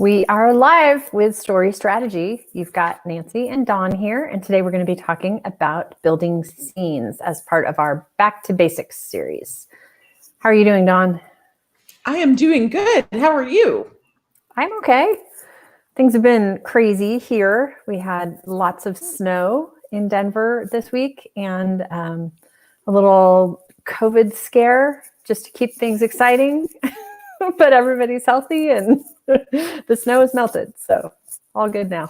We are live with Story Strategy. You've got Nancy and Dawn here, and today we're going to be talking about building scenes as part of our Back to Basics series. How are you doing, Dawn? I am doing good. How are you? I'm okay. Things have been crazy here. We had lots of snow in Denver this week and a little COVID scare just to keep things exciting. But everybody's healthy and the snow is melted. So all good now.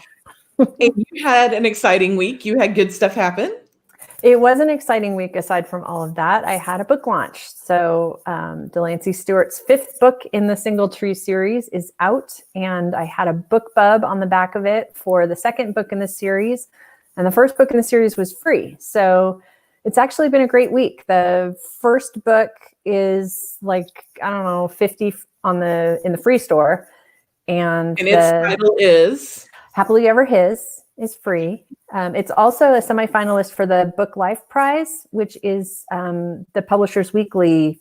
And you had an exciting week. You had good stuff happen. It was an exciting week aside from all of that. I had a book launch. So Delancey Stewart's 5th book in the Single Tree series is out. And I had a book bub on the back of it for the 2nd book in the series. And the 1st book in the series was free. So it's actually been a great week. The 1st book is like, I don't know, 50 in the free store. And its title is Happily Ever His is free. It's also a semifinalist for the Book Life Prize, which is the Publishers Weekly.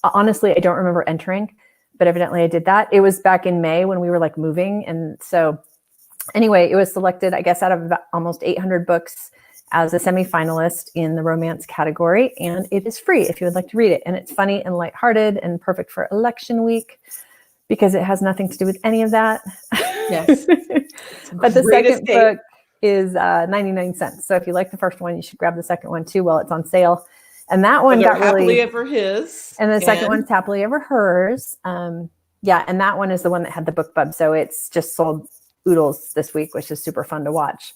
Honestly, I don't remember entering, but evidently I did that. It was back in May when we were like moving. And so anyway, it was selected, I guess, out of about almost 800 books as a semifinalist in the romance category. And it is free if you would like to read it. And it's funny and lighthearted and perfect for election week because it has nothing to do with any of that. Yes. But the second book is 99 cents. So if you like the first one, you should grab the second one too while it's on sale. And that one got Happily Ever His. And the second one's Happily Ever Hers. Yeah, and that one is the one that had the book bub. So it's just sold oodles this week, which is super fun to watch.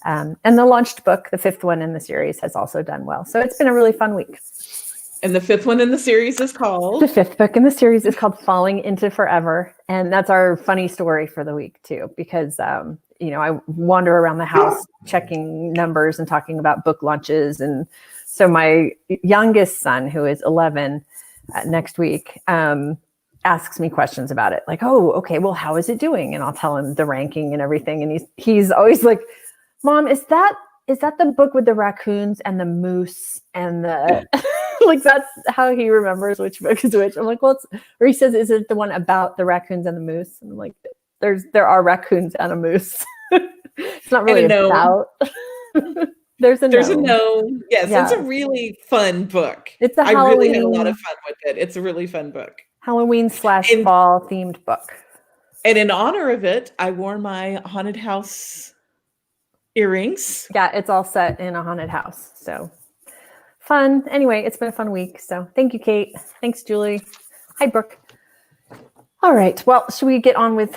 And the launched book, the 5th one in the series, has also done well. So it's been a really fun week. And the 5th one in the series is called? The 5th book in the series is called Falling Into Forever. And that's our funny story for the week too, because, I wander around the house checking numbers and talking about book launches. And so my youngest son, who is 11 next week, asks me questions about it. Like, oh, okay, well, how is it doing? And I'll tell him the ranking and everything. And he's always like, Mom, is that the book with the raccoons and the moose and the like? That's how he remembers which book is which. I'm like, well, or he says, is it the one about the raccoons and the moose? And I'm like, there are raccoons and a moose. It's not really about. There's a gnome. Yes, yeah. It's a really fun book. It's a Halloween. I really had a lot of fun with it. It's a really fun book. Halloween / fall themed book. And in honor of it, I wore my haunted house earrings. Yeah, it's all set in a haunted house. So fun. Anyway, it's been a fun week. So thank you, Kate. Thanks, Julie. Hi, Brooke. All right. Well, should we get on with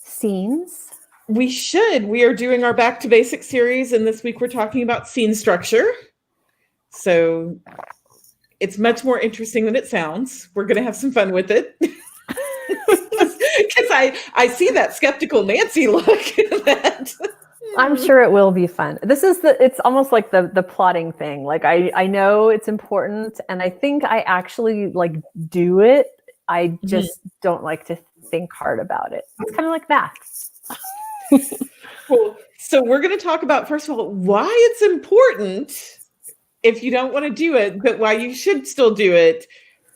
scenes? We should. We are doing our Back to Basics series, and this week we're talking about scene structure. So it's much more interesting than it sounds. We're going to have some fun with it. Because I see that skeptical Nancy look at that. I'm sure it will be fun. It's almost like the plotting thing. Like I know it's important and I think I actually like do it. I just don't like to think hard about it. It's kind of like math. Cool. So we're going to talk about, first of all, why it's important if you don't want to do it, but why you should still do it,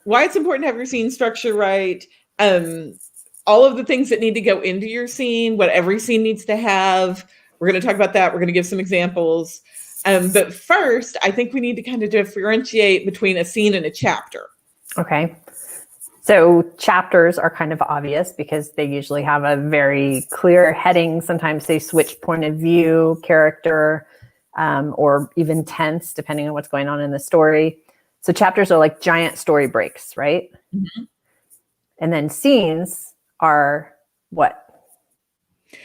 why it's important to have your scene structure right, all of the things that need to go into your scene, what every scene needs to have. We're going to talk about that. We're going to give some examples. But first, I think we need to kind of differentiate between a scene and a chapter. Okay. So chapters are kind of obvious because they usually have a very clear heading. Sometimes they switch point of view, character, or even tense, depending on what's going on in the story. So chapters are like giant story breaks, right? Mm-hmm. And then scenes are what?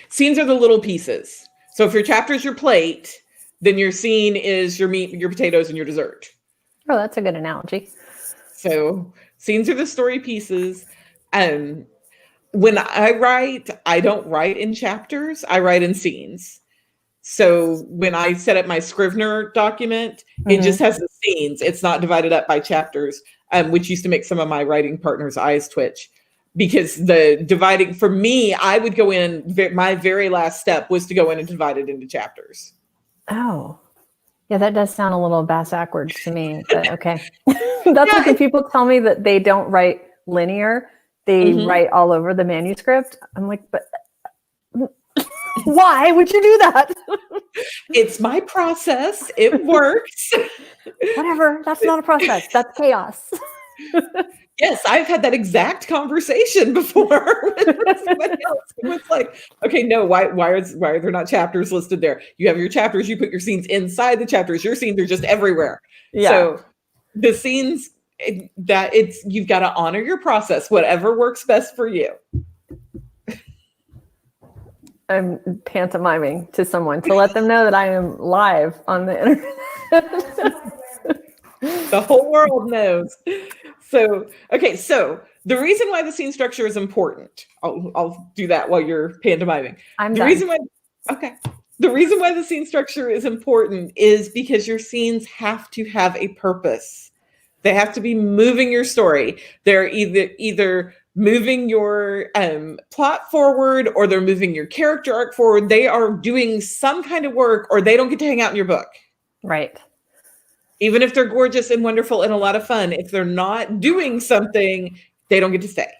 Scenes are the little pieces. So if your chapter is your plate, then your scene is your meat, your potatoes, and your dessert. Oh, that's a good analogy. So scenes are the story pieces. When I write, I don't write in chapters. I write in scenes. So when I set up my Scrivener document, it just has the scenes. It's not divided up by chapters, which used to make some of my writing partners' eyes twitch. Because the dividing, for me, I would go in, my very last step was to go in and divide it into chapters. Oh, yeah, that does sound a little backwards to me, but okay. That's like when people tell me that they don't write linear, they write all over the manuscript. I'm like, but Why would you do that? It's my process. It works. Whatever. That's not a process. That's chaos. Yes, I've had that exact conversation before with somebody else. It was like, okay, no, why are there not chapters listed there? You have your chapters, you put your scenes inside the chapters. Your scenes are just everywhere. Yeah. So the scenes you've got to honor your process, whatever works best for you. I'm pantomiming to someone to let them know that I am live on the internet. The whole world knows. So, okay, so the reason why the scene structure is important, I'll do that while you're pantomiming. The reason why the scene structure is important is because your scenes have to have a purpose. They have to be moving your story. They're either moving your plot forward, or they're moving your character arc forward. They are doing some kind of work, or they don't get to hang out in your book. Right. Even if they're gorgeous and wonderful and a lot of fun, if they're not doing something, they don't get to stay.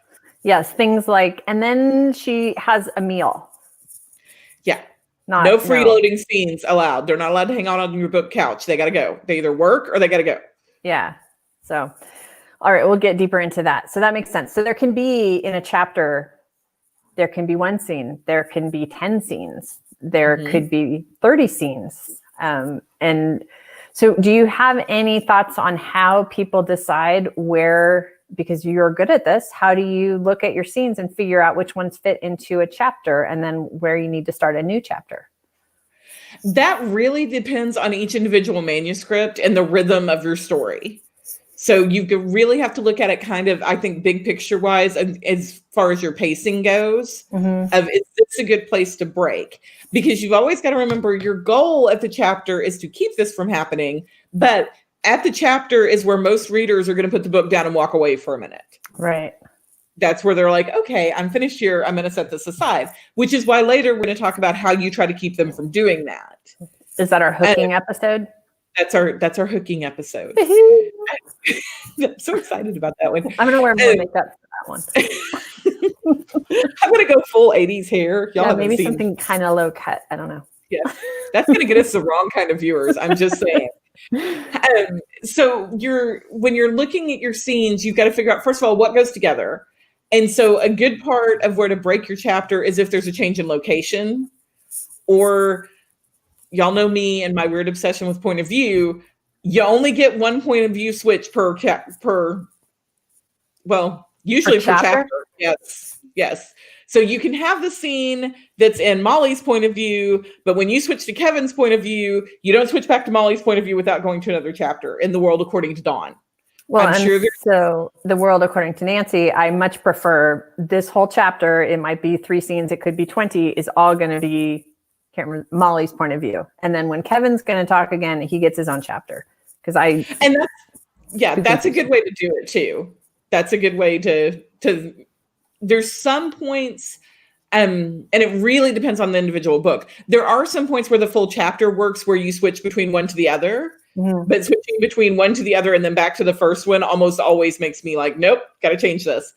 Yes, things like, and then she has a meal. Yeah. No freeloading scenes allowed. They're not allowed to hang out on your book couch. They got to go. They either work or they got to go. Yeah. So, all right, we'll get deeper into that. So that makes sense. So there can be, in a chapter, there can be one scene. There can be 10 scenes. There could be 30 scenes. And so do you have any thoughts on how people decide where, because you're good at this, how do you look at your scenes and figure out which ones fit into a chapter and then where you need to start a new chapter? That really depends on each individual manuscript and the rhythm of your story. So you really have to look at it kind of, I think, big picture wise, as far as your pacing goes, of is this a good place to break? Because you've always got to remember your goal at the chapter is to keep this from happening. But at the chapter is where most readers are going to put the book down and walk away for a minute. Right. That's where they're like, okay, I'm finished here. I'm going to set this aside, which is why later we're going to talk about how you try to keep them from doing that. Is that our hooking episode? That's our hooking episode. I'm so excited about that one. I'm gonna wear more makeup for that one. I'm gonna go full 80s hair. Y'all maybe something kind of low cut. I don't know. Yeah, that's gonna get us the wrong kind of viewers. I'm just saying. So when you're looking at your scenes, you've got to figure out, first of all, what goes together. And so a good part of where to break your chapter is if there's a change in location, or y'all know me and my weird obsession with point of view. You only get one point of view switch usually per chapter. Yes. So you can have the scene that's in Molly's point of view, but when you switch to Kevin's point of view, you don't switch back to Molly's point of view without going to another chapter in The World According to Dawn. Well, so The World According to Nancy, I much prefer this whole chapter. It might be 3 scenes. It could be 20, is all going to be, can't remember, Molly's point of view. And then when Kevin's going to talk again, he gets his own chapter. That's a good way to do it too. That's a good way to there's some points, and it really depends on the individual book. There are some points where the full chapter works where you switch between one to the other, but switching between one to the other and then back to the first one almost always makes me like, nope, got to change this.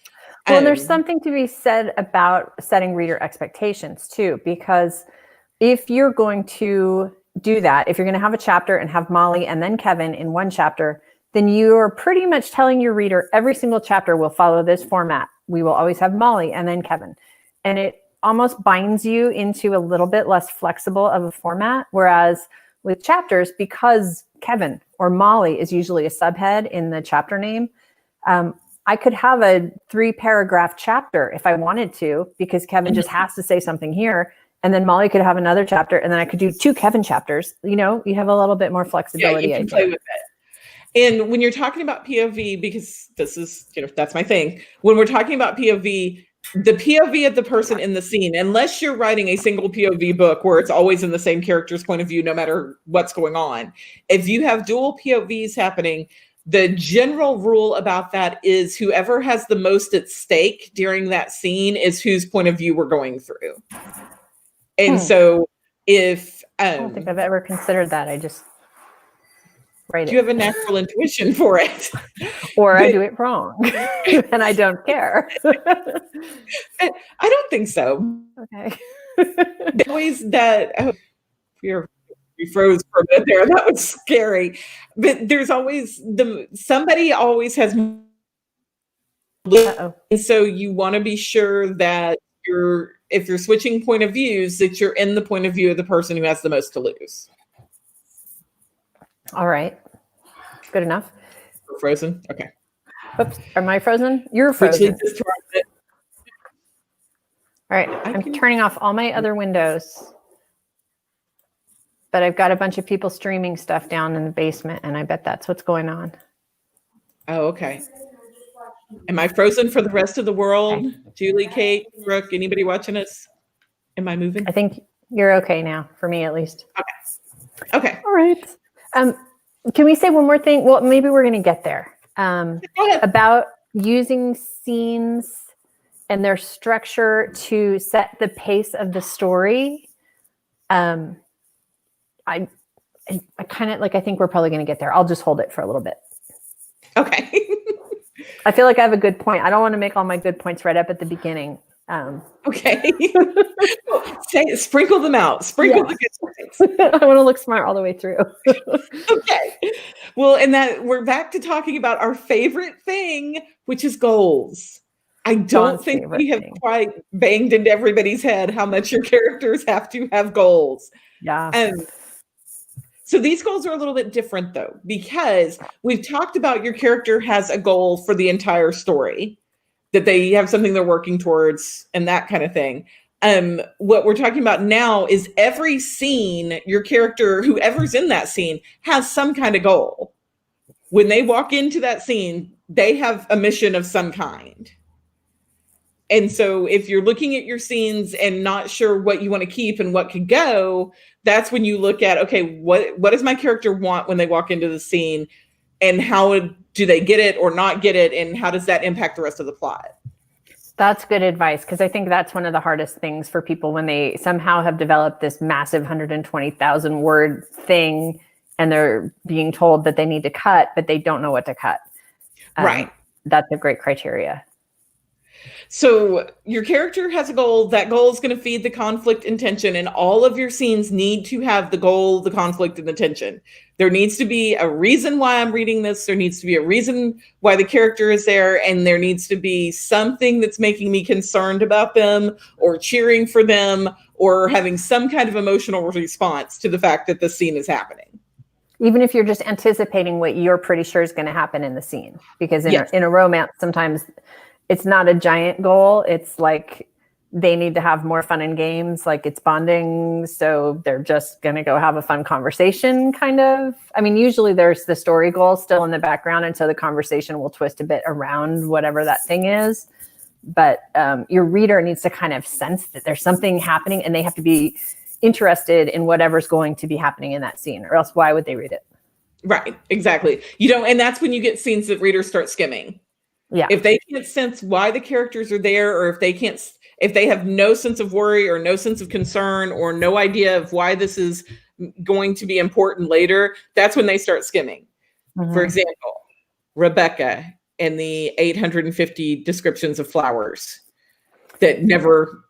Well, there's something to be said about setting reader expectations too, because if you're going to do that, if you're going to have a chapter and have Molly and then Kevin in one chapter, then you're pretty much telling your reader every single chapter will follow this format. We will always have Molly and then Kevin. And it almost binds you into a little bit less flexible of a format. Whereas with chapters, because Kevin or Molly is usually a subhead in the chapter name, I could have a 3-paragraph chapter if I wanted to, because Kevin just has to say something here. And then Molly could have another chapter, and then I could do 2 Kevin chapters. You know, you have a little bit more flexibility. Yeah, you can play with it. And when you're talking about POV, because this is, that's my thing. When we're talking about POV, the POV of the person in the scene, unless you're writing a single POV book where it's always in the same character's point of view, no matter what's going on. If you have dual POVs happening, the general rule about that is whoever has the most at stake during that scene is whose point of view we're going through. And so if I don't think I've ever considered that. I just write it. You have a natural intuition for it. Or I do it wrong and I don't care. I don't think so. Okay. Always that. Oh, we froze for a bit there. That was scary. But there's always somebody always has. Uh-oh. And so you want to be sure that if you're switching point of views, that you're in the point of view of the person who has the most to lose. All right. Good enough. We're frozen. Okay. Oops. Am I frozen? You're frozen. All right. I'm turning off all my other windows. But I've got a bunch of people streaming stuff down in the basement, and I bet that's what's going on. Oh, okay. Am I frozen for the rest of the world? Okay. Julie, Kate, Brooke, anybody watching us? Am I moving? I think you're okay now, for me at least. Okay. Okay. All right. Can we say one more thing? Well, maybe we're going to get there. About using scenes and their structure to set the pace of the story. I kind of like, I think we're probably going to get there. I'll just hold it for a little bit. Okay. I feel like I have a good point. I don't want to make all my good points right up at the beginning. Okay. Sprinkle them out. Sprinkle the good points. I want to look smart all the way through. Okay. Well, and that we're back to talking about our favorite thing, which is goals. I don't think we have quite banged into everybody's head how much your characters have to have goals. Yeah. So these goals are a little bit different, though, because we've talked about your character has a goal for the entire story, that they have something they're working towards and that kind of thing. What we're talking about now is every scene, your character, whoever's in that scene, has some kind of goal. When they walk into that scene, they have a mission of some kind. And so if you're looking at your scenes and not sure what you want to keep and what could go, that's when you look at, okay, what does my character want when they walk into the scene, and how do they get it or not get it, and how does that impact the rest of the plot? That's good advice, because I think that's one of the hardest things for people when they somehow have developed this massive 120,000 word thing and they're being told that they need to cut, but they don't know what to cut. Right. That's a great criteria. So your character has a goal. That goal is going to feed the conflict and tension, and all of your scenes need to have the goal, the conflict, and the tension. There needs to be a reason why I'm reading this. There needs to be a reason why the character is there, and there needs to be something that's making me concerned about them or cheering for them or having some kind of emotional response to the fact that the scene is happening. Even if you're just anticipating what you're pretty sure is going to happen in the scene, because in a romance, sometimes it's not a giant goal. It's like they need to have more fun and games, like it's bonding. So they're just going to go have a fun conversation, kind of. I mean, usually there's the story goal still in the background. And so the conversation will twist a bit around whatever that thing is. But your reader needs to kind of sense that there's something happening, and they have to be interested in whatever's going to be happening in that scene, or else why would they read it? Right, exactly. You don't, and that's when you get scenes that readers start skimming. Yeah. If they can't sense why the characters are there, or if they have no sense of worry or no sense of concern or no idea of why this is going to be important later, that's when they start skimming. Mm-hmm. For example, Rebecca and the 850 descriptions of flowers that never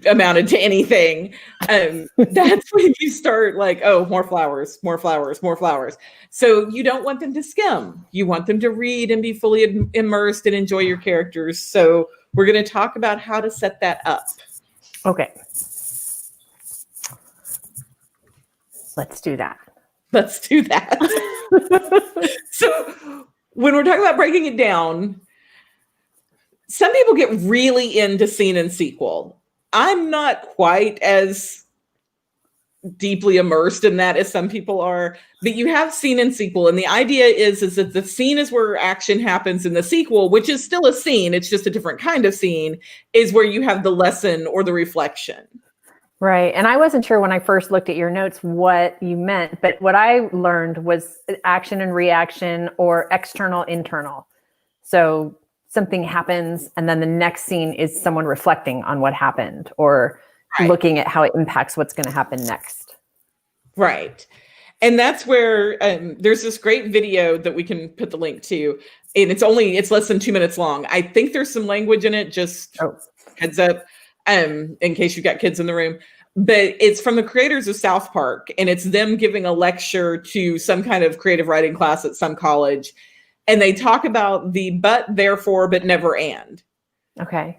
amounted to anything. That's when you start like, oh, more flowers, more flowers, more flowers. So you don't want them to skim. You want them to read and be fully immersed and enjoy your characters. So we're going to talk about how to set that up. Okay. Let's do that. Let's do that. So when we're talking about breaking it down, some people get really into scene and sequel. I'm not quite as deeply immersed in that as some people are, but you have scene and sequel. And the idea is that the scene is where action happens, in the sequel, which is still a scene, it's just a different kind of scene, is where you have the lesson or the reflection. Right. And I wasn't sure when I first looked at your notes what you meant, but what I learned was action and reaction, or external, internal. So something happens, and then the next scene is someone reflecting on what happened, or looking at how it impacts what's going to happen next. Right. And that's where there's this great video that we can put the link to. And it's less than 2 minutes long. I think there's some language in it, just heads up. in case you've got kids in the room. But it's from the creators of South Park, and it's them giving a lecture to some kind of creative writing class at some college. And they talk about the but, therefore, but never and. Okay.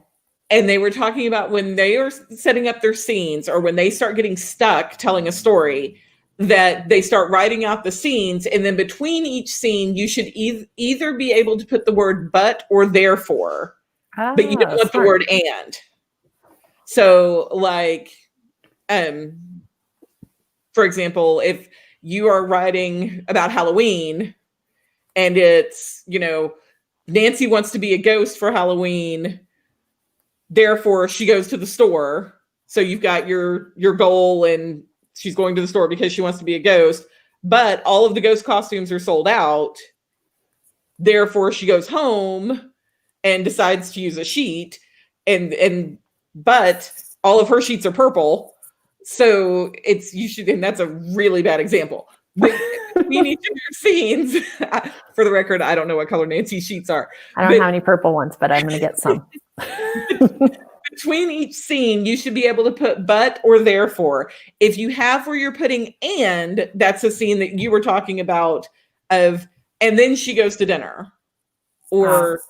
And they were talking about when they are setting up their scenes, or when they start getting stuck telling a story, that they start writing out the scenes. And then between each scene, you should either be able to put the word but or therefore, but you don't want the word and. So like, for example, if you are writing about Halloween and it's, Nancy wants to be a ghost for Halloween, therefore she goes to the store. So you've got your goal, and she's going to the store because she wants to be a ghost, but all of the ghost costumes are sold out. Therefore she goes home and decides to use a sheet, but all of her sheets are purple. So and that's a really bad example. But we need to do scenes. For the record, I don't know what color Nancy's sheets are. I don't have any purple ones, but I'm going to get some. Between each scene, you should be able to put but or therefore. If you have where you're putting and, that's a scene that you were talking about and then she goes to dinner. Or,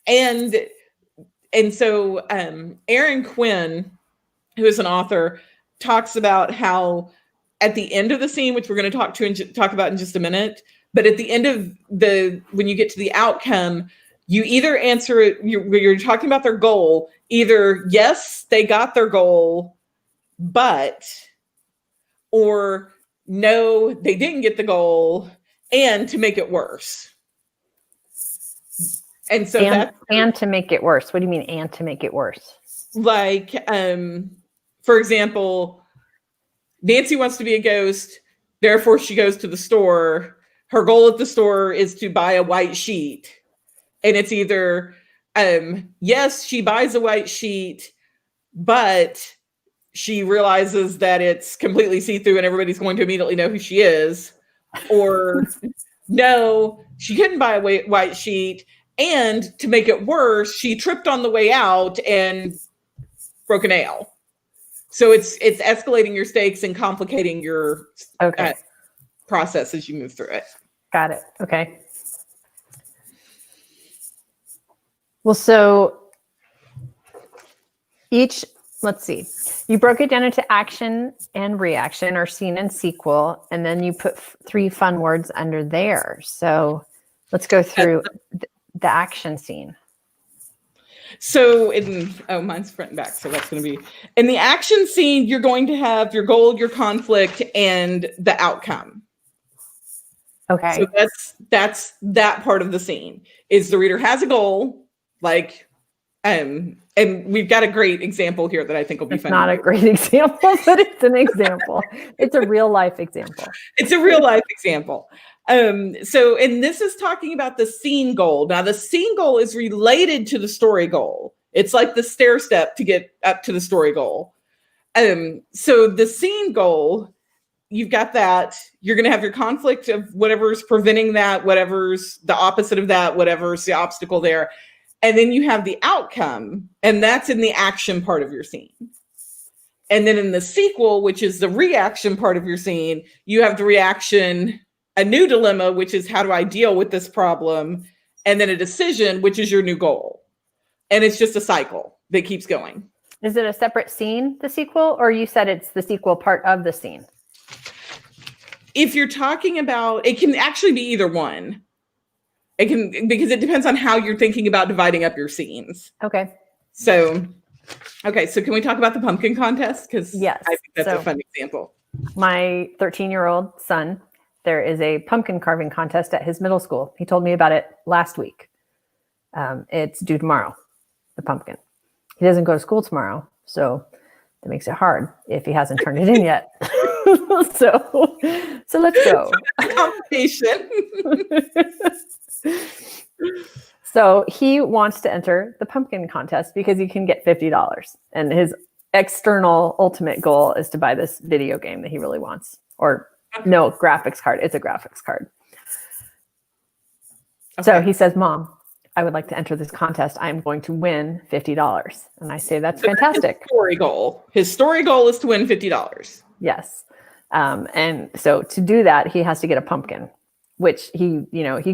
and so Aaron Quinn, who is an author, talks about how at the end of the scene, which we're going to talk about in just a minute, but at the end of when you get to the outcome, you either answer it, you're talking about their goal, either yes, they got their goal, but, or no, they didn't get the goal, and to make it worse. And so and to make it worse. What do you mean, and to make it worse? Like, for example, Nancy wants to be a ghost, therefore she goes to the store. Her goal at the store is to buy a white sheet. And it's either, yes, she buys a white sheet, but she realizes that it's completely see-through and everybody's going to immediately know who she is. Or no, she couldn't buy a white sheet. And to make it worse, she tripped on the way out and broke a nail. So it's escalating your stakes and complicating your process as you move through it. Got it. Okay. Well, so let's see, you broke it down into action and reaction, or scene and sequel, and then you put 3 fun words under there. So let's go through the action scene. So mine's front and back. So that's going to be in the action scene. You're going to have your goal, your conflict, and the outcome. Okay. So that's that part of the scene is the reader has a goal, like, and we've got a great example here that I think will be fun. Not a great example, but it's an example. It's a real life example. It's a real life example. And this is talking about the scene goal. Now, the scene goal is related to the story goal. It's like the stair step to get up to the story goal. So the scene goal, you've got that. You're going to have your conflict of whatever's preventing that, whatever's the opposite of that, whatever's the obstacle there. And then you have the outcome, and that's in the action part of your scene. And then in the sequel, which is the reaction part of your scene, you have the reaction, a new dilemma, which is how do I deal with this problem? And then a decision, which is your new goal. And it's just a cycle that keeps going. Is it a separate scene, the sequel, or you said it's the sequel part of the scene? If you're talking about, it can actually be either one. It can, because it depends on how you're thinking about dividing up your scenes. Okay. So can we talk about the pumpkin contest? Because yes, I think that's a fun example. My 13-year-old son, there is a pumpkin carving contest at his middle school. He told me about it last week. It's due tomorrow, the pumpkin. He doesn't go to school tomorrow, so that makes it hard if he hasn't turned it in yet. so let's go. Competition. So he wants to enter the pumpkin contest because he can get $50. And his external ultimate goal is to buy this video game that he really wants. Or no, graphics card. It's a graphics card. Okay. So he says, Mom, I would like to enter this contest. I'm going to win $50. And I say, that's fantastic. His story goal. His story goal is to win $50. Yes. And so to do that, he has to get a pumpkin, which he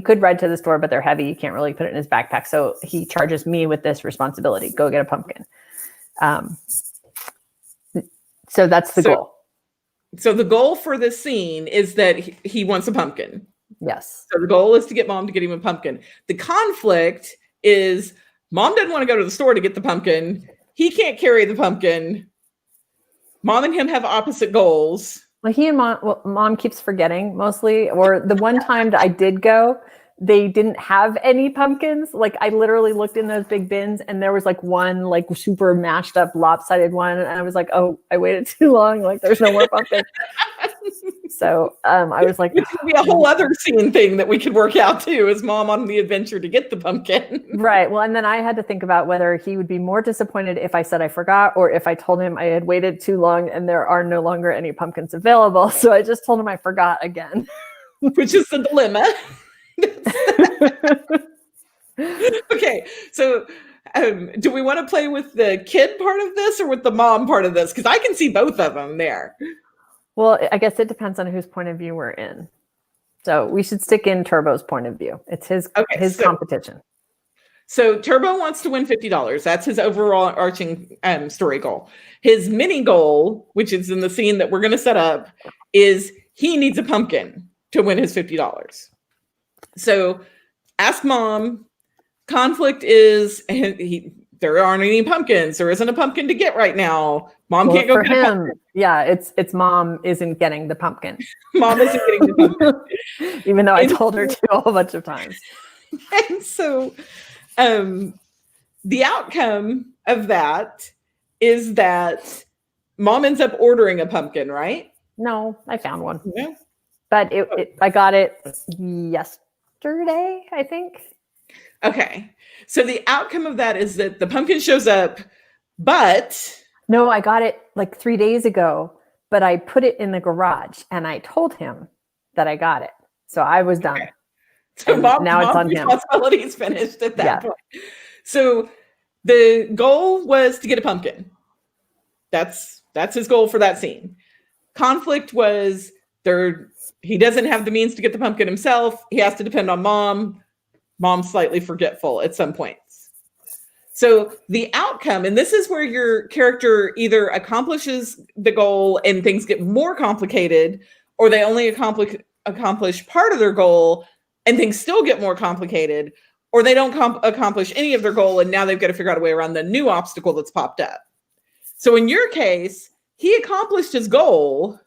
could ride to the store, but they're heavy. You can't really put it in his backpack. So he charges me with this responsibility. Go get a pumpkin. So that's the goal. So the goal for this scene is that he wants a pumpkin. Yes. So the goal is to get mom to get him a pumpkin. The conflict is mom doesn't want to go to the store to get the pumpkin. He can't carry the pumpkin. Mom and him have opposite goals. Well, mom keeps forgetting mostly, or the one time that I did go, they didn't have any pumpkins. Like I literally looked in those big bins and there was like one like super mashed up lopsided one. And I was like, oh, I waited too long. Like there's no more pumpkin. So I was like, which would be a whole other scene thing that we could work out too, is mom on the adventure to get the pumpkin. Right. Well, and then I had to think about whether he would be more disappointed if I said I forgot, or if I told him I had waited too long and there are no longer any pumpkins available. So I just told him I forgot again. Which is the dilemma. Okay. So do we want to play with the kid part of this or with the mom part of this? Because I can see both of them there. Well, I guess it depends on whose point of view we're in. So we should stick in Turbo's point of view. It's his competition. So Turbo wants to win $50. That's his overall arching story goal. His mini goal, which is in the scene that we're going to set up, is he needs a pumpkin to win his $50. So ask mom. Conflict is there aren't any pumpkins. There isn't a pumpkin to get right now. Mom can't go for get a pumpkin. Yeah, it's mom isn't getting the pumpkin. Mom isn't getting the pumpkin. Even though I told her to a whole bunch of times. And so the outcome of that is that mom ends up ordering a pumpkin, right? No, I found one. Yeah. But I got it yesterday, I think. Okay. So the outcome of that is that the pumpkin shows up, but... No, I got it like 3 days ago, but I put it in the garage and I told him that I got it. So I was done. Okay. So now it's on him. Responsibility is finished at that point. So the goal was to get a pumpkin. That's his goal for that scene. Conflict was he doesn't have the means to get the pumpkin himself. He has to depend on mom. Mom's slightly forgetful at some points. So the outcome, and this is where your character either accomplishes the goal and things get more complicated, or they only accomplish part of their goal and things still get more complicated, or they don't accomplish any of their goal and now they've got to figure out a way around the new obstacle that's popped up. So in your case, he accomplished his goal,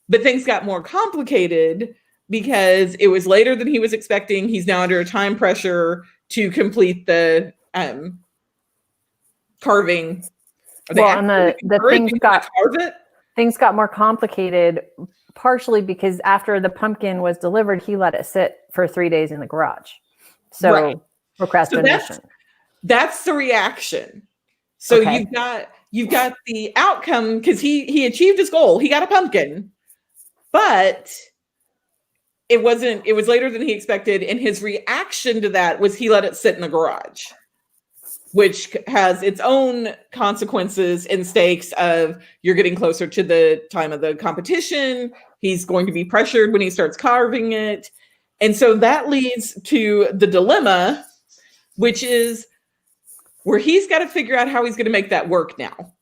but things got more complicated because it was later than he was expecting. He's now under a time pressure to complete the carving. Well, and the things got more complicated, partially because after the pumpkin was delivered, he let it sit for 3 days in the garage. So procrastination. So that's the reaction. So you've got the outcome, because he achieved his goal. He got a pumpkin, but it was later than he expected. And his reaction to that was he let it sit in the garage, which has its own consequences and stakes of you're getting closer to the time of the competition. He's going to be pressured when he starts carving it. And so that leads to the dilemma, which is where he's got to figure out how he's going to make that work now.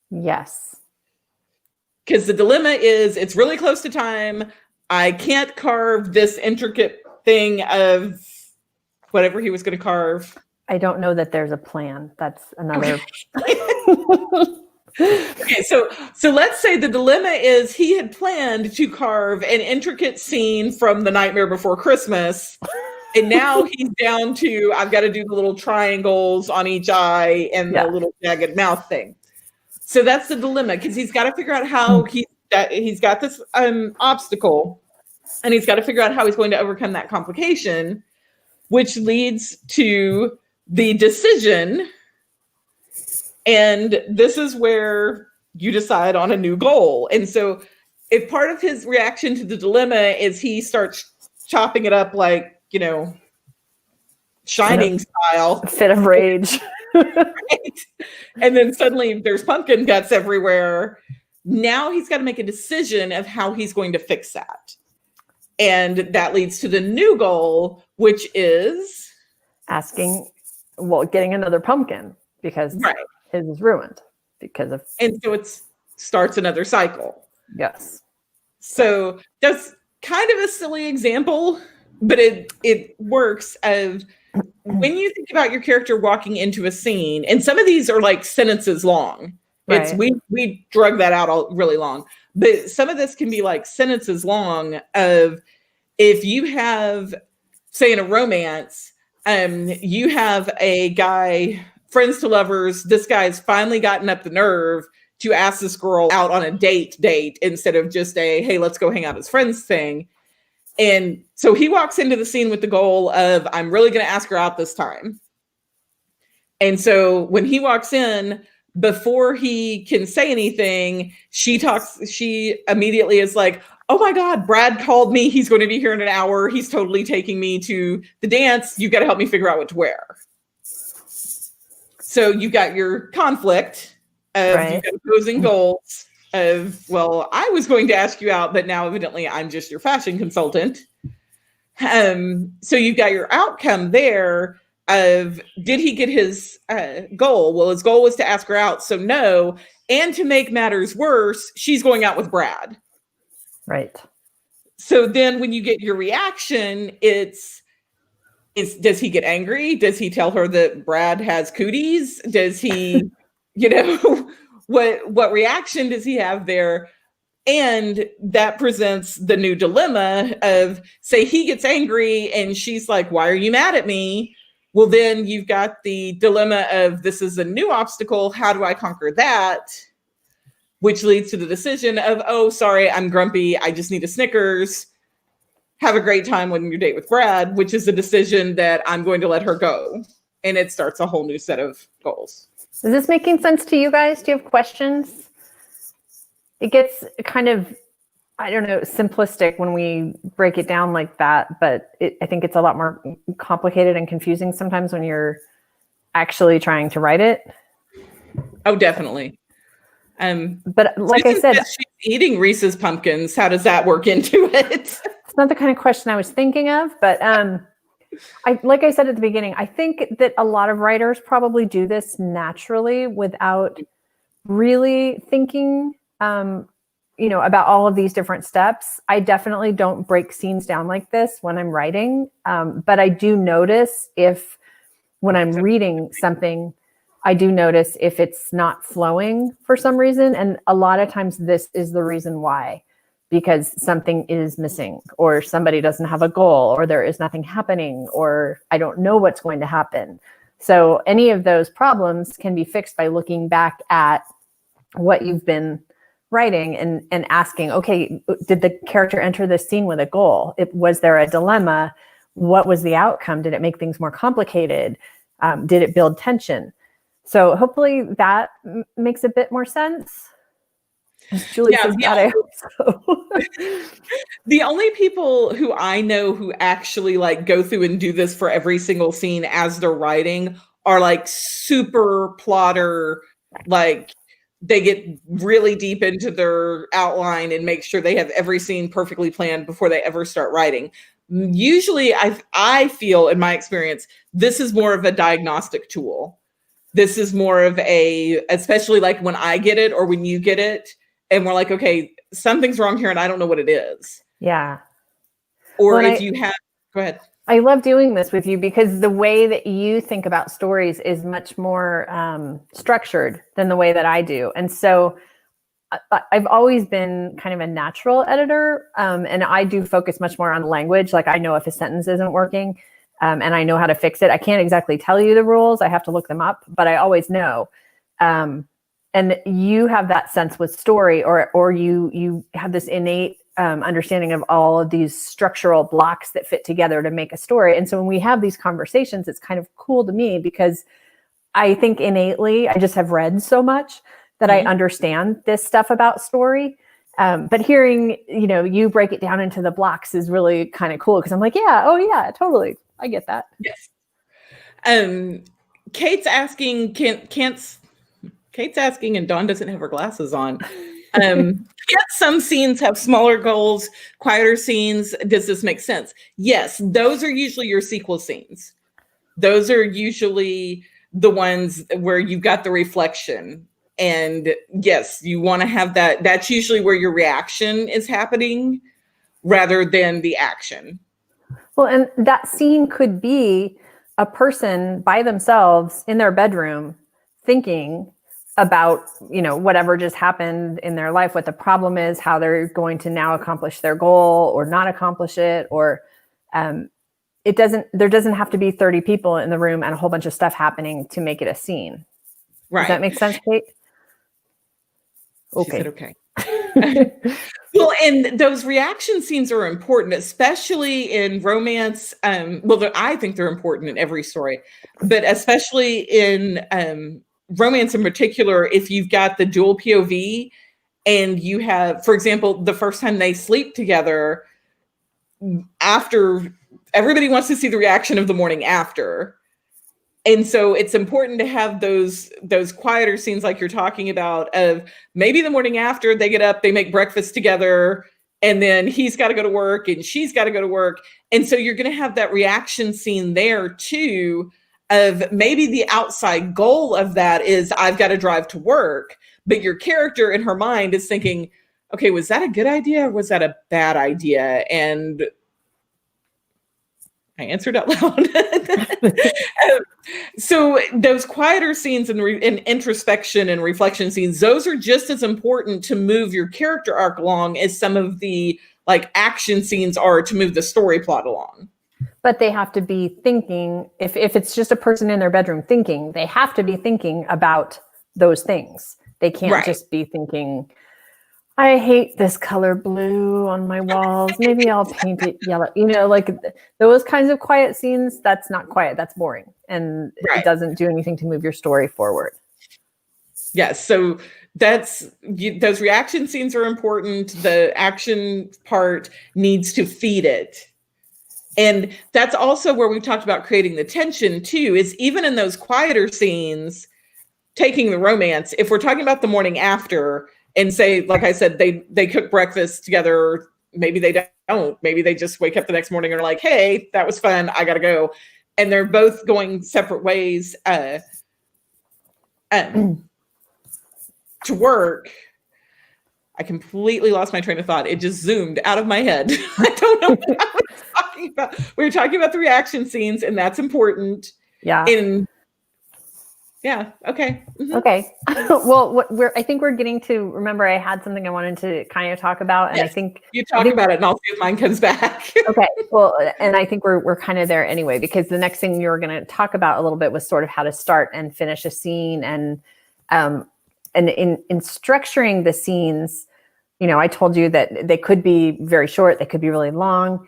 Yes. Because the dilemma is it's really close to time. I can't carve this intricate thing of whatever he was going to carve. I don't know that there's a plan. That's another. Okay, so let's say the dilemma is he had planned to carve an intricate scene from The Nightmare Before Christmas, and now he's down to I've got to do the little triangles on each eye and the little jagged mouth thing. So that's the dilemma, because he's got to figure out how he's got this obstacle, and he's got to figure out how he's going to overcome that complication, which leads to the decision. And this is where you decide on a new goal. And so if part of his reaction to the dilemma is he starts chopping it up like, Shining style. Fit of rage. Right? And then suddenly there's pumpkin guts everywhere. Now he's got to make a decision of how he's going to fix that. And that leads to the new goal, which is getting another pumpkin because his is ruined because of. And so it starts another cycle. Yes. So that's kind of a silly example, but it works of when you think about your character walking into a scene, and some of these are like sentences long. It's we drug that out all really long, but some of this can be like sentences long of if you have, say in a romance, you have a guy, friends to lovers, this guy's finally gotten up the nerve to ask this girl out on a date instead of just a, hey, let's go hang out as friends thing. And so he walks into the scene with the goal of, I'm really going to ask her out this time. And so when he walks in, before he can say anything, she immediately is like, oh my God, Brad called me. He's going to be here in an hour. He's totally taking me to the dance. You got to help me figure out what to wear. So you got your conflict of you got opposing goals of, well, I was going to ask you out, but now evidently I'm just your fashion consultant. So you've got your outcome there of, did he get his goal? Well, his goal was to ask her out. So no. And to make matters worse, she's going out with Brad. Right. So then when you get your reaction, it's does he get angry? Does he tell her that Brad has cooties? Does he, what reaction does he have there? And that presents the new dilemma of, say he gets angry and she's like, why are you mad at me? Well, then you've got the dilemma of, this is a new obstacle. How do I conquer that? Which leads to the decision of, oh, sorry, I'm grumpy. I just need a Snickers. Have a great time on your date with Brad, which is a decision that I'm going to let her go. And it starts a whole new set of goals. Is this making sense to you guys? Do you have questions? It gets kind of, I don't know, simplistic when we break it down like that, but I think it's a lot more complicated and confusing sometimes when you're actually trying to write it. Oh, definitely. But like I said, she's eating Reese's pumpkins. How does that work into it? It's not the kind of question I was thinking of, but like I said at the beginning, I think that a lot of writers probably do this naturally without really thinking, about all of these different steps. I definitely don't break scenes down like this when I'm writing, but I do notice when I'm reading something, I do notice if it's not flowing for some reason. And a lot of times this is the reason why, because something is missing or somebody doesn't have a goal or there is nothing happening or I don't know what's going to happen. So any of those problems can be fixed by looking back at what you've been writing and asking, okay, did the character enter this scene with a goal? Was there a dilemma? What was the outcome? Did it make things more complicated? Did it build tension? So hopefully that makes a bit more sense. Julie says that, I hope so. The only people who I know who actually like go through and do this for every single scene as they're writing are like super plotter, like they get really deep into their outline and make sure they have every scene perfectly planned before they ever start writing. Usually I feel in my experience, this is more of a diagnostic tool. This is more of especially like when I get it or when you get it and we're like, okay, something's wrong here and I don't know what it is. Yeah. Or if you have, go ahead. I love doing this with you because the way that you think about stories is much more structured than the way that I do. And so I've always been kind of a natural editor, and I do focus much more on language. Like I know if a sentence isn't working, and I know how to fix it. I can't exactly tell you the rules. I have to look them up, but I always know. And you have that sense with story, or you have this innate understanding of all of these structural blocks that fit together to make a story. And so when we have these conversations, it's kind of cool to me because I think innately, I just have read so much that I understand this stuff about story. But hearing, you break it down into the blocks is really kind of cool because I'm like, yeah, oh yeah, totally. I get that. Yes. Um, Kate's asking, Kate's asking, and Dawn doesn't have her glasses on. Can't some scenes have smaller goals, quieter scenes? Does this make sense? Yes, those are usually your sequel scenes. Those are usually the ones where you've got the reflection. And yes, you want to have that. That's usually where your reaction is happening rather than the action. Well, and that scene could be a person by themselves in their bedroom thinking about, whatever just happened in their life, what the problem is, how they're going to now accomplish their goal or not accomplish it, or there doesn't have to be 30 people in the room and a whole bunch of stuff happening to make it a scene. Right. Does that make sense, Kate? Okay. She said okay. Well, and those reaction scenes are important, especially in romance. I think they're important in every story, but especially in romance in particular, if you've got the dual POV and you have, for example, the first time they sleep together, after everybody wants to see the reaction of the morning after. And so it's important to have those quieter scenes like you're talking about, of maybe the morning after they get up, they make breakfast together, and then he's got to go to work and she's got to go to work. And so you're going to have that reaction scene there too, of maybe the outside goal of that is I've got to drive to work, but your character in her mind is thinking, okay, was that a good idea or was that a bad idea? And I answered out loud. So those quieter scenes and introspection and reflection scenes, those are just as important to move your character arc along as some of the action scenes are to move the story plot along. But they have to be thinking, if it's just a person in their bedroom thinking, they have to be thinking about those things. They can't just be thinking, I hate this color blue on my walls. Maybe I'll paint it yellow. Those kinds of quiet scenes, that's not quiet. That's boring. And it doesn't do anything to move your story forward. Yes. So those reaction scenes are important. The action part needs to feed it. And that's also where we've talked about creating the tension too, is even in those quieter scenes, taking the romance, if we're talking about the morning after, and say, like I said, they cook breakfast together. Maybe they don't. Maybe they just wake up the next morning and are like, hey, that was fun. I got to go. And they're both going separate ways to work. I completely lost my train of thought. It just zoomed out of my head. I don't know what I was talking about. We were talking about the reaction scenes, and that's important. Yeah. Yeah. Okay. Mm-hmm. Okay. Well, I think we're getting to, remember, I had something I wanted to kind of talk about, and yes, I think you talk about it, and I'll see if mine comes back. Okay. Well, and I think we're kind of there anyway, because the next thing you were going to talk about a little bit was sort of how to start and finish a scene, and in structuring the scenes, I told you that they could be very short, they could be really long.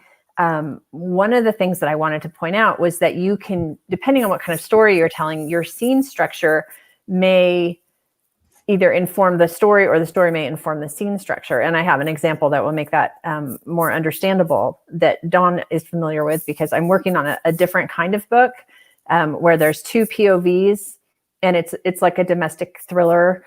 One of the things that I wanted to point out was that you can, depending on what kind of story you're telling, your scene structure may either inform the story or the story may inform the scene structure. And I have an example that will make that more understandable that Dawn is familiar with, because I'm working on a different kind of book where there's two POVs, and it's like a domestic thriller.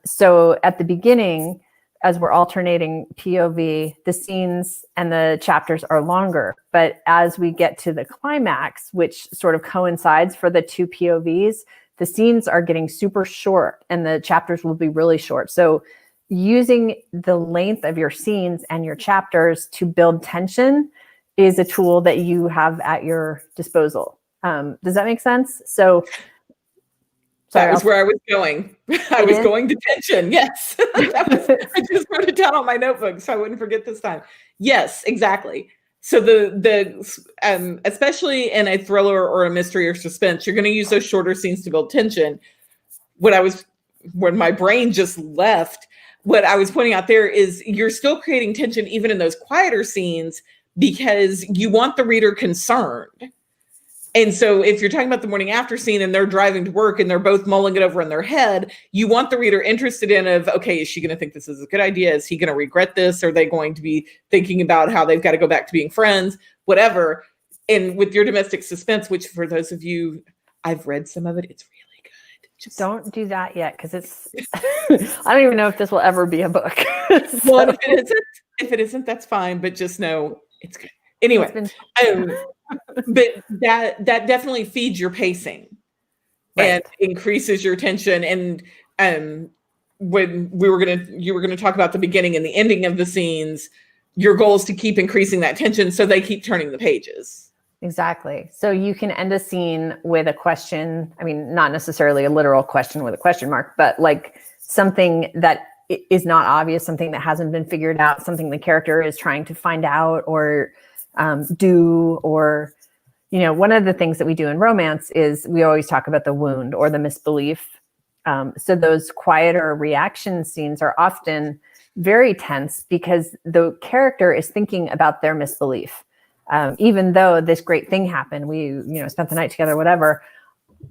So at the beginning, as we're alternating POV, the scenes and the chapters are longer. But as we get to the climax, which sort of coincides for the two POVs, the scenes are getting super short and the chapters will be really short. So using the length of your scenes and your chapters to build tension is a tool that you have at your disposal. Does that make sense? So that was where I was going. I was going to tension. Yes. I just wrote it down on my notebook so I wouldn't forget this time. Yes, exactly. So the especially in a thriller or a mystery or suspense, you're going to use those shorter scenes to build tension. When my brain just left, what I was pointing out there is you're still creating tension even in those quieter scenes, because you want the reader concerned. And so if you're talking about the morning after scene and they're driving to work and they're both mulling it over in their head, you want the reader interested in okay, is she going to think this is a good idea? Is he going to regret this? Are they going to be thinking about how they've got to go back to being friends? Whatever. and with your domestic suspense, which for those of you, I've read some of it, it's really good. Just don't do that yet, because it's I don't even know if this will ever be a book. well, if it isn't, that's fine. But just know it's good. Anyway, but that definitely feeds your pacing, and increases your tension. And when you were gonna talk about the beginning and the ending of the scenes, your goal is to keep increasing that tension so they keep turning the pages. Exactly. So you can end a scene with a question. I mean, not necessarily a literal question with a question mark, but like something that is not obvious, something that hasn't been figured out, something the character is trying to find out or do. Or, you know, one of the things that we do in romance is we always talk about the wound or the misbelief. So those quieter reaction scenes are often very tense because the character is thinking about their misbelief. Even though this great thing happened, we, spent the night together, whatever,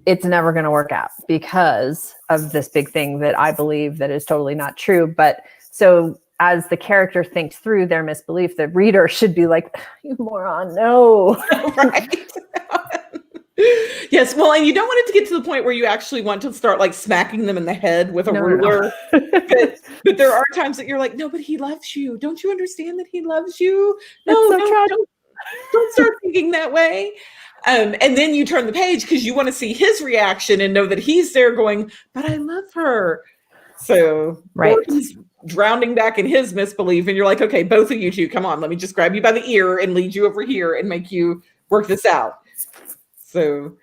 it's never going to work out because of this big thing that I believe that is totally not true. But so as the character thinks through their misbelief, the reader should be like, you moron, no. Right. Yes. Well, and you don't want it to get to the point where you actually want to start like smacking them in the head with a ruler. No. But there are times that you're like, no, but he loves you. Don't you understand that he loves you? No, don't start thinking that way. And then you turn the page because you want to see his reaction and know that he's there going, but I love her. So or he's drowning back in his misbelief. And you're like, okay, both of you two, come on, let me just grab you by the ear and lead you over here and make you work this out. So,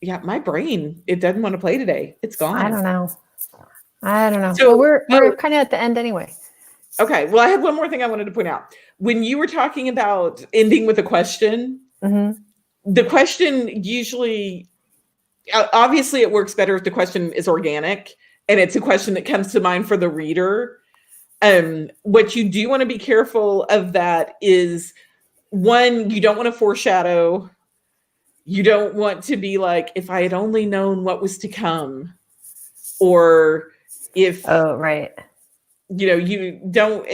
yeah, my brain, it doesn't want to play today. It's gone. I don't know. So we're kind of at the end anyway. Okay. Well, I had one more thing I wanted to point out. When you were talking about ending with a question, the question usually, obviously it works better if the question is organic and it's a question that comes to mind for the reader. What you do want to be careful of that is, one, you don't want to foreshadow. You don't want to be like, if I had only known what was to come, or if, you don't,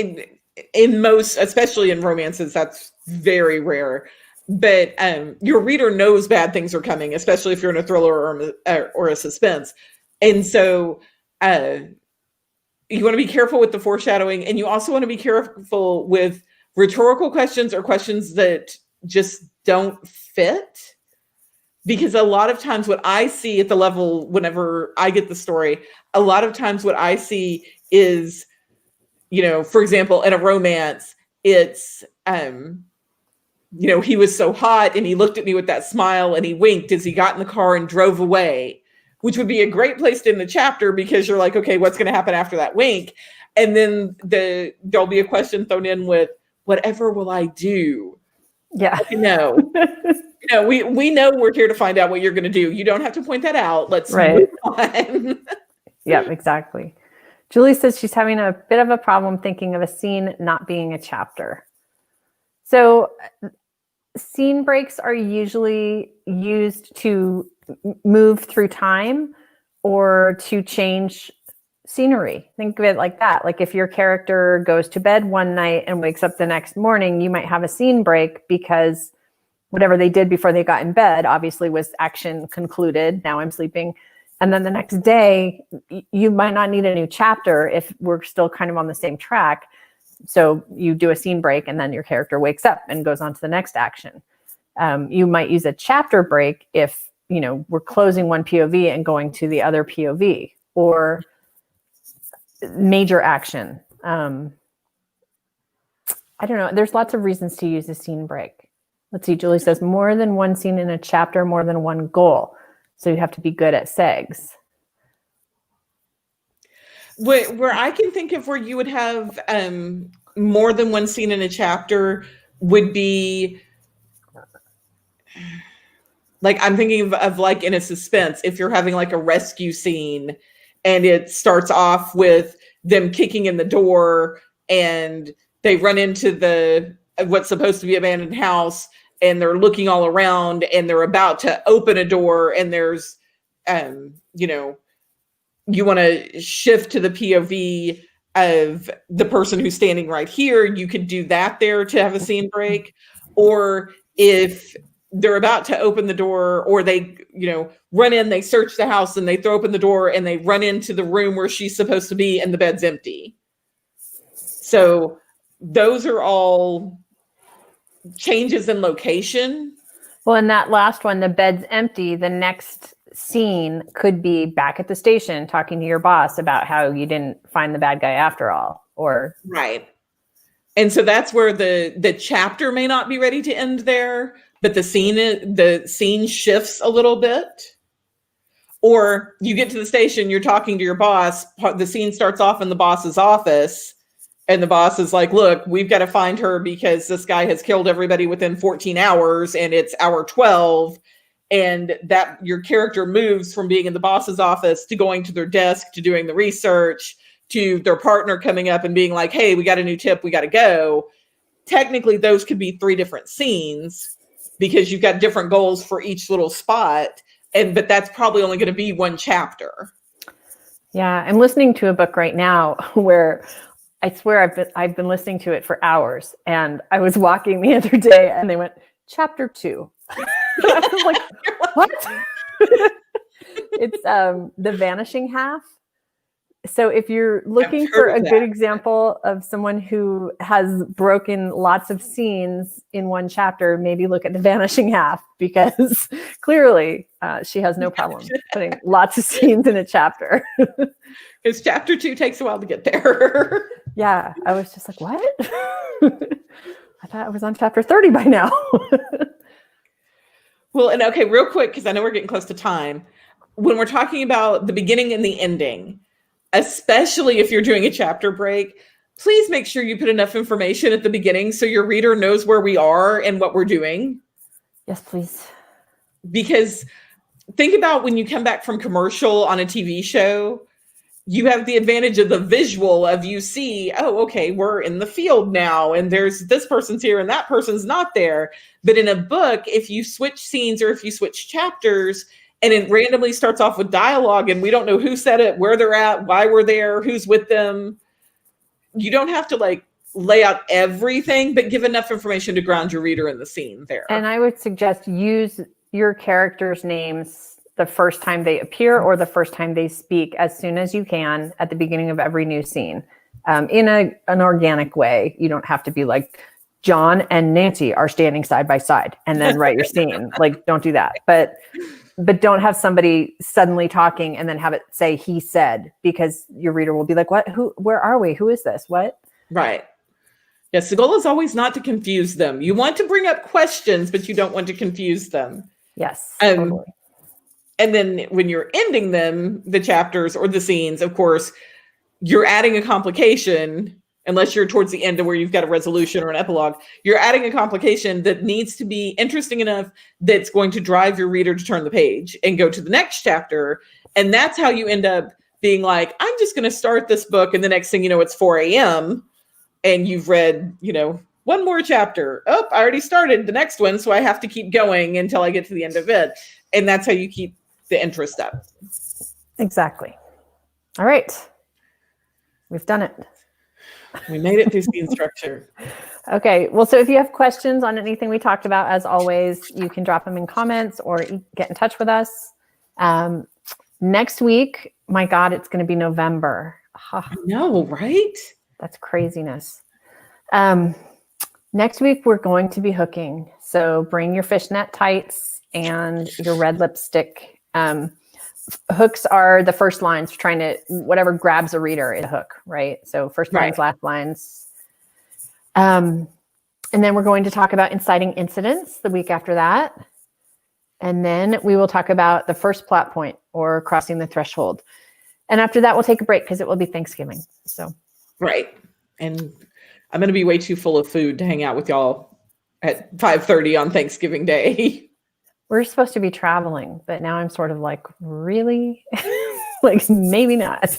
in most, especially in romances, that's very rare. But your reader knows bad things are coming, especially if you're in a thriller or a suspense. And so you want to be careful with the foreshadowing, and you also want to be careful with rhetorical questions or questions that just don't fit. Because a lot of times what I see at the level, whenever I get the story, a lot of times what I see is, for example, in a romance, it's, he was so hot and he looked at me with that smile and he winked as he got in the car and drove away, which would be a great place to end the chapter because you're like, okay, what's going to happen after that wink? And then there'll be a question thrown in with, whatever will I do? Yeah. We know we're here to find out what you're going to do. You don't have to point that out. Let's move on. Yeah, exactly. Julie says she's having a bit of a problem thinking of a scene not being a chapter. So scene breaks are usually used to move through time or to change scenery. Think of it like that. Like if your character goes to bed one night and wakes up the next morning, you might have a scene break because whatever they did before they got in bed obviously was action concluded. Now I'm sleeping. And then the next day, you might not need a new chapter if we're still kind of on the same track. So you do a scene break and then your character wakes up and goes on to the next action. You might use a chapter break if, we're closing one POV and going to the other POV, or major action. I don't know. There's lots of reasons to use a scene break. Let's see. Julie says more than one scene in a chapter, more than one goal. So you have to be good at segs. Where I can think of where you would have more than one scene in a chapter would be like, I'm thinking of like in a suspense, if you're having like a rescue scene and it starts off with them kicking in the door and they run into what's supposed to be abandoned house and they're looking all around and they're about to open a door and there's, you want to shift to the POV of the person who's standing right here. You could do that there to have a scene break. or if they're about to open the door, or they, run in, they search the house and they throw open the door and they run into the room where she's supposed to be and the bed's empty. So those are all changes in location. Well, in that last one, the bed's empty. The next scene could be back at the station talking to your boss about how you didn't find the bad guy after all, or right. And so that's where the chapter may not be ready to end there, but the scene shifts a little bit. Or you get to the station, you're talking to your boss, the scene starts off in the boss's office, and the boss is like, look, we've got to find her because this guy has killed everybody within 14 hours and it's hour 12. And that your character moves from being in the boss's office to going to their desk, to doing the research, to their partner coming up and being like, hey, we got a new tip, we got to go. Technically, those could be 3 different scenes because you've got different goals for each little spot. But that's probably only going to be 1 chapter. Yeah, I'm listening to a book right now where I swear I've been listening to it for hours. And I was walking the other day and they went, chapter 2. I was like, what? It's The Vanishing Half. So if you're looking for a good example of someone who has broken lots of scenes in 1 chapter, maybe look at The Vanishing Half, because clearly she has no problem putting lots of scenes in a chapter. Because chapter 2 takes a while to get there. Yeah, I was just like, what? I thought I was on chapter 30 by now. Well, and okay, real quick, because I know we're getting close to time. When we're talking about the beginning and the ending, especially if you're doing a chapter break, please make sure you put enough information at the beginning so your reader knows where we are and what we're doing. Yes, please. Because think about when you come back from commercial on a TV show, you have the advantage of the visual of you see, oh, okay, we're in the field now and there's this person's here and that person's not there. But in a book, if you switch scenes or if you switch chapters, and it randomly starts off with dialogue and we don't know who said it, where they're at, why we're there, who's with them. You don't have to lay out everything, but give enough information to ground your reader in the scene there. And I would suggest use your characters' names the first time they appear or the first time they speak as soon as you can at the beginning of every new scene in an organic way. You don't have to be like, John and Nancy are standing side by side and then write your scene. Don't do that. But don't have somebody suddenly talking and then have it say he said, because your reader will be like, what, who, where are we? Who is this? What? Right. Yes. The goal is always not to confuse them. You want to bring up questions, but you don't want to confuse them. Yes. Totally. And then when you're ending them, the chapters or the scenes, of course, you're adding a complication. Unless you're towards the end of where you've got a resolution or an epilogue, you're adding a complication that needs to be interesting enough that's going to drive your reader to turn the page and go to the next chapter. And that's how you end up being like, I'm just going to start this book. And the next thing you know, it's 4 a.m. and you've read, 1 more chapter. Oh, I already started the next one. So I have to keep going until I get to the end of it. And that's how you keep the interest up. Exactly. All right. We've done it. We made it through scene structure. Okay. Well, so if you have questions on anything we talked about, as always, you can drop them in comments or get in touch with us. Next week, my God, it's going to be November. I know, right? That's craziness. Next week, we're going to be hooking. So bring your fishnet tights and your red lipstick. Hooks are the first lines, trying to, whatever grabs a reader is a hook, right? So first lines, last lines. And then we're going to talk about inciting incidents the week after that. And then we will talk about the first plot point or crossing the threshold. And after that, we'll take a break because it will be Thanksgiving. So, right. And I'm going to be way too full of food to hang out with y'all at 5:30 on Thanksgiving Day. We're supposed to be traveling, but now I'm sort of like, really? Maybe not.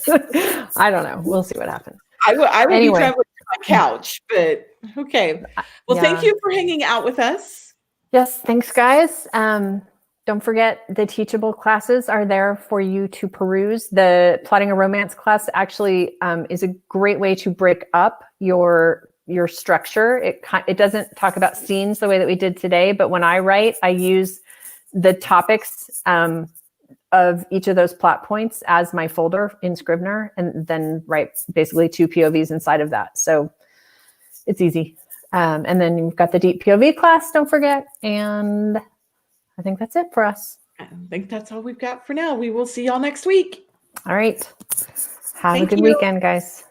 I don't know. We'll see what happens. I will be traveling to my couch, but okay. Well, Thank you for hanging out with us. Yes. Thanks, guys. Don't forget the teachable classes are there for you to peruse. The Plotting a Romance class actually is a great way to break up your your structure. It doesn't talk about scenes the way that we did today, but when I write, I use the topics of each of those plot points as my folder in Scrivener, and then write basically 2 POVs inside of that. So it's easy. And then you've got the deep POV class, don't forget. And I think that's it for us. I think that's all we've got for now. We will see y'all next week. All right. Have a Thank good you. weekend, guys.